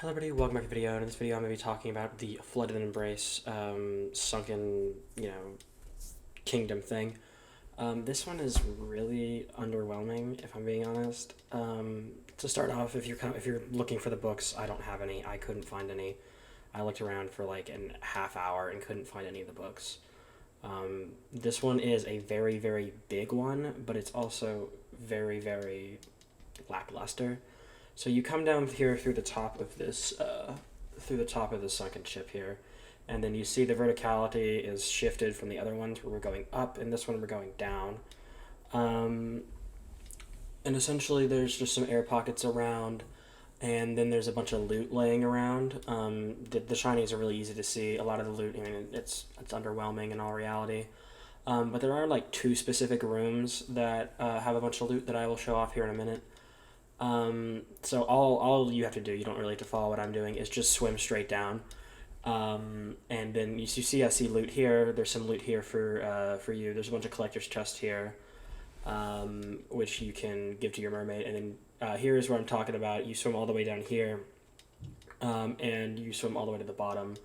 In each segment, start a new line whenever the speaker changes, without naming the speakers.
Hello everybody, welcome back to the video. In this video I'm going to be talking about the Flooded Embrace sunken, kingdom thing. This one is really underwhelming, if I'm being honest. To start off, if you're looking for the books, I don't have any. I couldn't find any. I looked around for like a half hour and couldn't find any of the books. This one is a very, very big one, but it's also very, very lackluster. So you come down here through the top of this, sunken ship here, and then you see the verticality is shifted from the other ones where we're going up, and this one we're going down. And essentially there's just some air pockets around, and then there's a bunch of loot laying around. The shinies are really easy to see. A lot of the loot, I mean, it's underwhelming in all reality. But there are like two specific rooms that have a bunch of loot that I will show off here in a minute. So all you have to do, you don't really have to follow what I'm doing, is just swim straight down. And then you see I see loot here. There's some loot here for you. There's a bunch of collector's chests here, which you can give to your mermaid. And then here is where I'm talking about. You swim all the way down here, and you swim all the way to the bottom,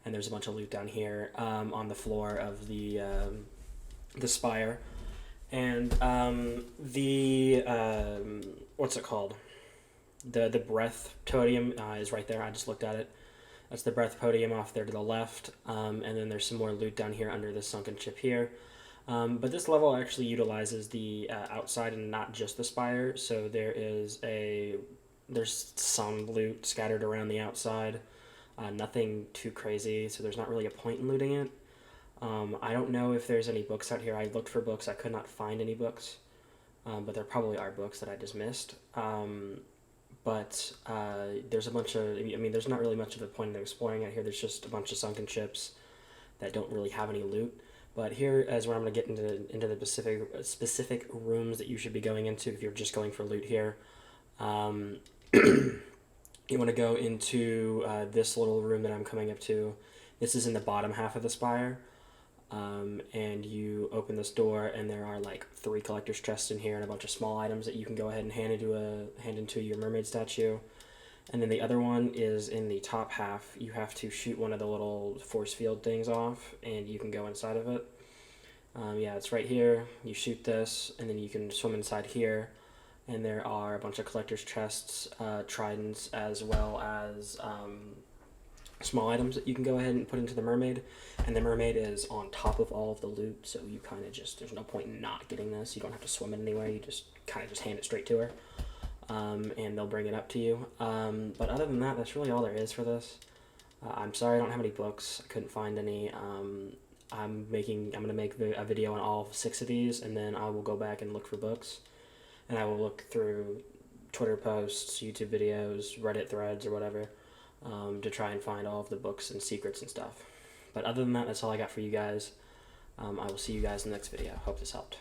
and there's a bunch of loot down here on the floor of the spire. And what's it called? The breath podium is right there. I just looked at it. That's the breath podium off there to the left. And then there's some more loot down here under this sunken ship here. But this level actually utilizes the outside and not just the spire. So there's some loot scattered around the outside. Nothing too crazy, so there's not really a point in looting it. I don't know if there's any books out here. I looked for books. I could not find any books. But there probably are books that I just missed. But there's a bunch of... I mean, there's not really much of a point in exploring out here. There's just a bunch of sunken ships that don't really have any loot. But here is where I'm going to get into the specific rooms that you should be going into if you're just going for loot here. You want to go into this little room that I'm coming up to. This is in the bottom half of the spire. And you open this door, and there are like 3 collector's chests in here and a bunch of small items that you can go ahead and hand into your mermaid statue. And then the other one is in the top half. You have to shoot one of the little force field things off, and you can go inside of it. Yeah, it's right here. You shoot this, and then you can swim inside here. And there are a bunch of collector's chests, tridents, as well as small items that you can go ahead and put into the mermaid. And the mermaid is on top of all of the loot, so you kind of just, there's no point in not getting this. You don't have to swim it anywhere. You just kind of just hand it straight to her, and they'll bring it up to you. But other than that, that's really all there is for this. I'm sorry I don't have any books. I couldn't find any. I'm going to make a video on all 6 of these, and then I will go back and look for books. And I will look through Twitter posts, YouTube videos, Reddit threads, or whatever, to try and find all of the books and secrets and stuff. But other than that, that's all I got for you guys. I will see you guys in the next video. Hope this helped.